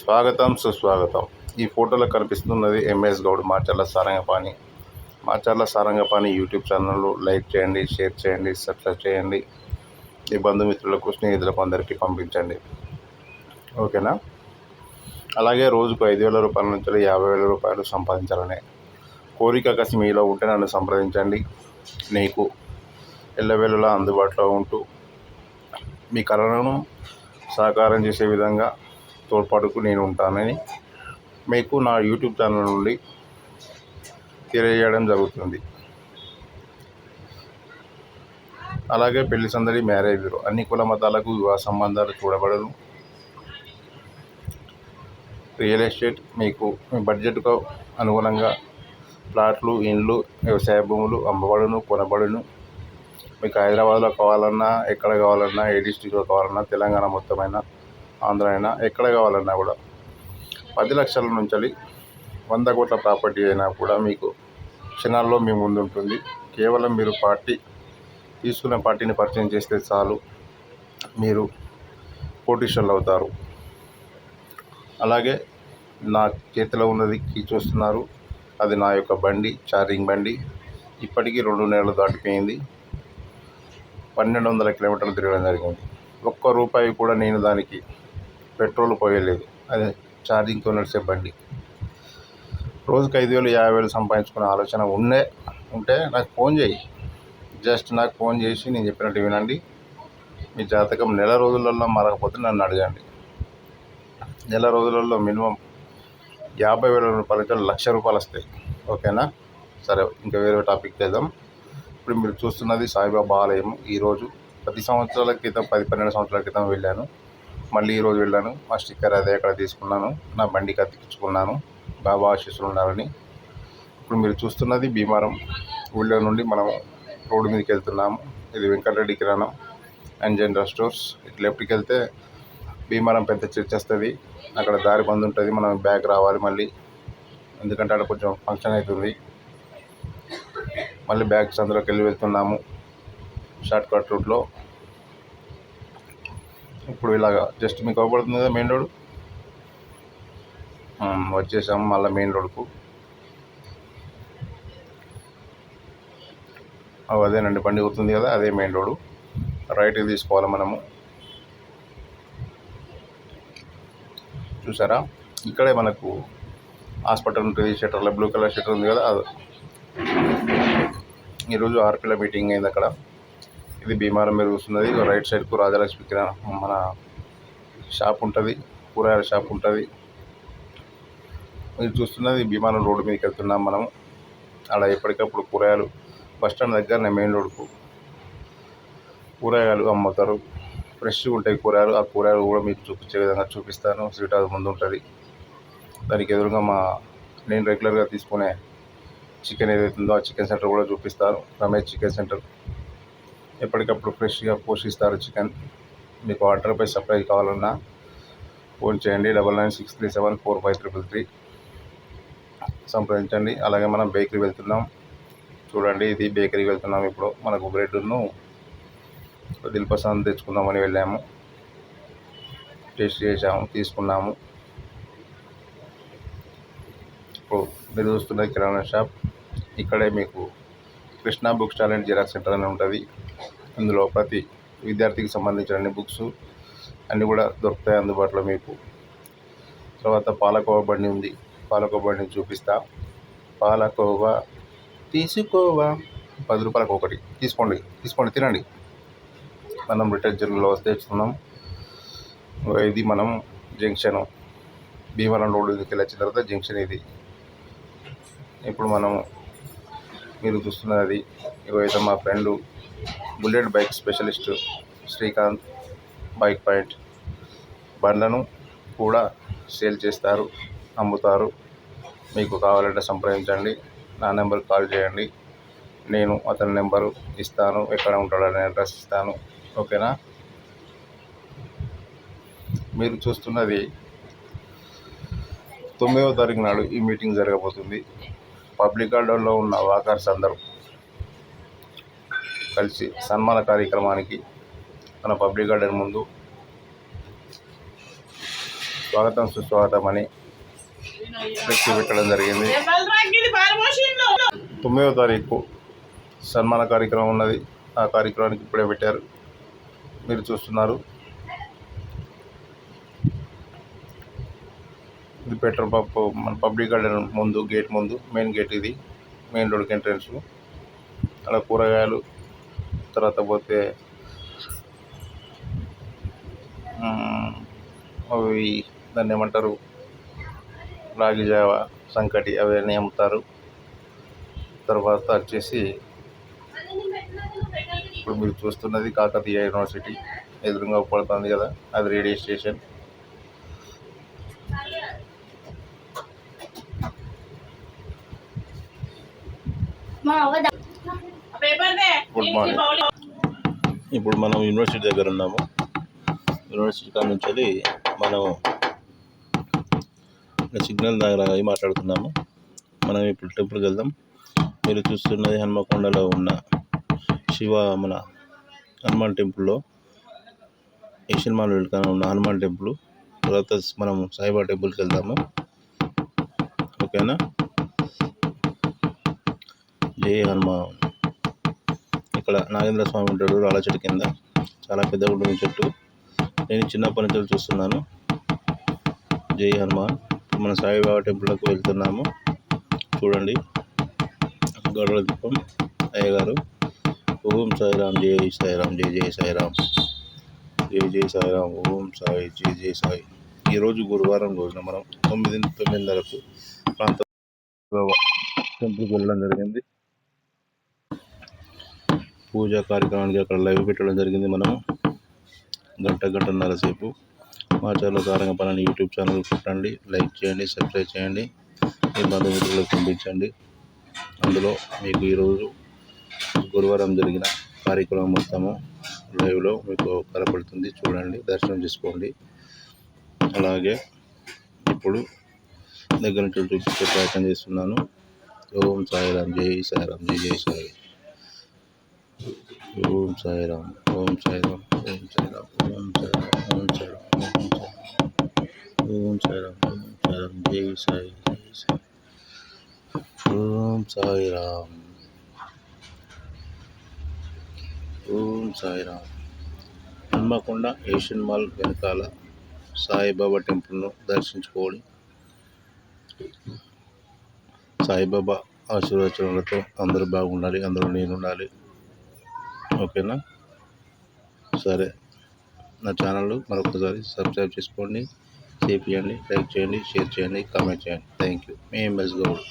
స్వాగతం సుస్వాగతం. ఈ ఫోటోలో కనిపిస్తున్నది MS Goud Macherla Sarangapani. Macherla Sarangapani YouTube channel like చేయండి, షేర్ చేయండి, సబ్స్క్రైబ్ చేయండి. మీ బంధుమిత్రులకు, స్నేహితులకు అందరికీ పంపించండి. ఓకేనా? అలాగే రోజుకు 5,000 రూపాయల నుంచి 50,000 రూపాయలు సంపాదించాలనే కోరిక కసి మీలో ఉంటే నన్ను సంప్రదించండి. నీకు ఎల్లవేళలా అందుబాటులో ఉంటూ మీ కళలను సాకారం చేసే విధంగా తోడ్పాటుకు నేను ఉంటానని మీకు నా యూట్యూబ్ ఛానల్ నుండి తెలియజేయడం జరుగుతుంది. అలాగే పెళ్లి సందడి, మ్యారేజ్లు, అన్ని కుల మతాలకు వివాహ సంబంధాలు చూడబడను. రియల్ ఎస్టేట్ మీకు మీ బడ్జెట్కు అనుగుణంగా ప్లాట్లు, ఇండ్లు, వ్యవసాయ భూములు అమ్మబడును, కొనబడును. మీకు హైదరాబాద్లో కావాలన్నా, ఎక్కడ కావాలన్నా, ఏ డిస్టిక్లో కావాలన్నా, తెలంగాణ మొత్తమైనా, ఆంధ్ర అయినా, ఎక్కడ కావాలన్నా కూడా 10 లక్షల నుంచి 100 కోట్ల ప్రాపర్టీ అయినా కూడా మీకు క్షణాల్లో మీ ముందు ఉంటుంది. కేవలం మీరు తీసుకున్న పార్టీని పరిచయం చేస్తే చాలు, మీరు కోటీశ్వరులు అవుతారు. అలాగే నా చేతిలో ఉన్నది చూస్తున్నారు, అది నా యొక్క బండి, ఛార్జింగ్ బండి. ఇప్పటికీ 2 నెలలు దాటిపోయింది. 1,200 కిలోమీటర్లు తిరగడం జరిగింది. ఒక్క రూపాయి కూడా నేను దానికి పెట్రోల్ పోయలేదు. అది ఛార్జింగ్తో నడిచే బండి. రోజుకు 5,000, 50,000 సంపాదించుకునే ఆలోచన ఉంటే నాకు ఫోన్ చేయి. జస్ట్ నాకు ఫోన్ చేసి నేను చెప్పినట్టు వినండి. మీ జాతకం నెల రోజులలో మారకపోతే నన్ను అడగండి. నెల రోజులలో మినిమం 50,000 రూపాయల నుంచి 1,00,000 రూపాయలు వస్తాయి. ఓకేనా? సరే, ఇంకా వేరే టాపిక్ చేద్దాం. ఇప్పుడు మీరు చూస్తున్నది సాయిబాబా ఆలయం. ఈరోజు 10 సంవత్సరాల క్రితం, 10-12 సంవత్సరాల క్రితం వెళ్ళాను. మళ్ళీ ఈరోజు వెళ్ళాను. మా స్టిక్కర్ అదే అక్కడ తీసుకున్నాను. నా బండికి అతికించుకున్నాను, బాబా ఆశీస్సులు ఉండాలని. ఇప్పుడు మీరు చూస్తున్నది భీమారం ఊళ్ళో నుండి మనం రోడ్డు మీదకి వెళ్తున్నాము. ఇది వెంకటరెడ్డి కిరాణం అండ్ జనరల్ స్టోర్స్. ఇటు లెఫ్ట్కి వెళ్తే భీమారం పెద్ద చర్చ్ వస్తుంది. అక్కడ దారి బంద్ ఉంటుంది. మనం బ్యాక్ రావాలి మళ్ళీ, ఎందుకంటే అక్కడ కొంచెం ఫంక్షన్ అవుతుంది. మళ్ళీ బ్యాక్ సందులోకి వెళ్ళి వెళ్తున్నాము షార్ట్ కట్ రూట్లో. ఇప్పుడు ఇలాగా జస్ట్ మీకు అవపడుతుంది కదా మెయిన్ రోడ్. వచ్చేసాము మళ్ళీ మెయిన్ రోడ్కు. అదేనండి, బండి అవుతుంది కదా, అదే మెయిన్ రోడ్డు. రైట్కి తీసుకోవాలి మనము. చూసారా, ఇక్కడే మనకు హాస్పిటల్ ఉంటుంది. షట్టర్లో బ్లూ కలర్ షట్టర్ ఉంది కదా, అది. ఈరోజు ఆర్పీల మీటింగ్ అయింది అక్కడ. ఇది భీమారం మీద వస్తున్నది. రైట్ సైడ్కు రాజలక్ష్మి కిరాణా మన షాప్ ఉంటుంది, కూరగాయల షాప్ ఉంటుంది. మీరు చూస్తున్నది భీమారం రోడ్డు మీదకి వెళ్తున్నాం మనం. అలా ఎప్పటికప్పుడు కూరగాయలు బస్టాండ్ దగ్గరనే మెయిన్ రోడ్కు కూరగాయలు అమ్ముతారు. ఫ్రెష్గా ఉంటాయి కూరగాయలు. ఆ కూరగాయలు కూడా మీకు చూపించే విధంగా చూపిస్తాను. స్వీట్ హౌస్ ముందు ఉంటుంది. దానికి ఎదురుగా నేను రెగ్యులర్గా తీసుకునే చికెన్ ఏదైతుందో ఆ చికెన్ సెంటర్ కూడా చూపిస్తాను. Ramesh chicken centre. ఎప్పటికప్పుడు ఫ్రెష్గా పోషిస్తారు చికెన్. మీకు ఆర్డర్పై సప్లై కావాలన్నా ఫోన్ చేయండి. 9963745333 సంప్రదించండి. అలాగే మనం బేకరీ వెళ్తున్నాం. చూడండి, ఇది బేకరీకి వెళ్తున్నాం. ఇప్పుడు మనకు బ్రెడ్ను దిల్పసంద్ తెచ్చుకుందామని వెళ్ళాము. టేస్ట్ చేసాము, తీసుకున్నాము. ఇప్పుడు మీరు చూస్తున్నది కిరాణా షాప్. ఇక్కడే మీకు Krishna book stall and xerox centre అని ఉంటుంది. ఇందులో ప్రతి విద్యార్థికి సంబంధించిన అన్ని బుక్స్ అన్నీ కూడా దొరుకుతాయి అందుబాటులో మీకు. తర్వాత పాలకోవా బండి ఉంది. పాలకోవా బండిని చూపిస్తా. పాలకోవా తీసుకోవా, 10 రూపాయలకు ఒకటి. తీసుకోండి, తినండి. మనం రిటైల్ జర్నీలో వస్తే తెచ్చుకున్నాం. ఇది మనం జంక్షన్, భీమవరం రోడ్డు దగ్గరికి వచ్చిన తర్వాత జంక్షన్ ఇది. ఇప్పుడు మీరు చూస్తున్నది ఇవైతే మా friend Bullet bike specialist Srikanth bike point. బండ్లను కూడా సేల్ చేస్తారు, అమ్ముతారు. మీకు కావాలంటే సంప్రదించండి. నా నెంబర్కి కాల్ చేయండి. నేను అతని నెంబరు ఇస్తాను, ఎక్కడ ఉంటాడనే అడ్రస్ ఇస్తాను. ఓకేనా? మీరు చూస్తున్నది 9వ తారీఖు నాడు ఈ మీటింగ్ జరగబోతుంది. పబ్లిక్ గార్డెన్లో ఉన్న వాకర్స్ అందరూ కలిసి సన్మాన కార్యక్రమానికి మన పబ్లిక్ గార్డెన్ ముందు స్వాగతం సుస్వాగతం అని ఫ్లెక్సీ పెట్టడం జరిగింది. 9వ తారీఖు సన్మాన కార్యక్రమం ఉన్నది. ఆ కార్యక్రమానికి ఇప్పుడే పెట్టారు, మీరు చూస్తున్నారు. ఇది పెట్రోల్ పంప్ మన పబ్లిక్ గార్డెన్ ముందు, గేట్ ముందు, మెయిన్ గేట్ ఇది, మెయిన్ రోడ్కి ఎంట్రన్స్. అలా కూరగాయలు, తర్వాత పోతే అవి దాన్ని ఏమంటారు, రాగి జావ, సంకటి అవన్నీ అమ్ముతారు. తర్వాత వచ్చేసి ఇప్పుడు మీరు చూస్తున్నది కాకతీయ యూనివర్సిటీ ఎదురుగా పడుతుంది కదా, అది రేడియో స్టేషన్. Good morning. ఇప్పుడు మనం యూనివర్సిటీ దగ్గర ఉన్నాము. యూనివర్సిటీ కాడ నుంచి మనం సిగ్నల్ దగ్గర మాట్లాడుతున్నాము. మనం ఇప్పుడు టెంపుల్కి వెళ్దాం. మీరు చూస్తున్నది హన్మకొండలో ఉన్న మన హనుమాన్ టెంపుల్లో, ఏషియన్ మాల్ వెళ్తాను ఉన్న హనుమాన్ టెంపుల్. తర్వాత మనం సాయిబాబా టెంపుల్కి వెళ్దాము. ఓకేనా? జై హనుమాన్. ఇక్కడ నాగేంద్ర స్వామి ఉంటాడు రాళ్ళ చెట్టు కింద, చాలా పెద్దగా ఉంటుంది చెట్టు. నేను చిన్నప్పటి నుంచి చూస్తున్నాను. జై హనుమాన్. మన సాయిబాబా టెంపుల్కి వెళ్తున్నాము. చూడండి, గొడవ దీపం అయ్యగారు. ఓం సాయిరామ్, జై సాయిరామ్, జై జై సాయిరామ్, జై జై సాయిరామ్, ఓం సాయి, జై జై సాయి. ఈరోజు గురువారం రోజున మనం 9:30 ప్రాంత టెంపుల్కి వెళ్ళడం జరిగింది. పూజా కార్యక్రమానికి అక్కడ లైవ్ పెట్టడం జరిగింది. మనం గంటన్నర సేపు మా ఛానల్ సారంగపాణి యూట్యూబ్ ఛానల్ కొట్టండి, లైక్ చేయండి, సబ్స్క్రైబ్ చేయండి, మీ బంధుమిత్రులకు పంపించండి. అందులో మీకు ఈరోజు గురువారం జరిగిన కార్యక్రమం మొత్తము లైవ్లో మీకు కనపడుతుంది. చూడండి, దర్శనం చేసుకోండి. అలాగే ఇప్పుడు దగ్గర నుంచి చూపించే ప్రయత్నం చేస్తున్నాను. ఓం సాయిరామ్, జై సాయిరామ్, జై జై సాయి. ఓం సాయిరామ్, ఓం సాయిరామ్, ఓం సాయిరామ్, ఓం సాయిరామ్, ఓం సాయిరామ్, ఓం సాయిరామ్, ఓం సాయిరామ్, జై సాయి, జై సాయి. ఓం సాయిరామ్, ఓం సాయిరామ్. హన్మకొండ ఏషియన్ మాల్ వెనకాల సాయిబాబా టెంపుల్ను దర్శించుకోవాలి. సాయిబాబా ఆశీర్వచనాలతో అందరూ బాగుండాలి, అందరూ నేను ఉండాలి. ఓకేనా? సరే, నా ఛానల్ మరొకసారి సబ్స్క్రైబ్ చేసుకోండి, చేయండి, లైక్ చేయండి, షేర్ చేయండి, కామెంట్ చేయండి. Thank you. Me MS Goud.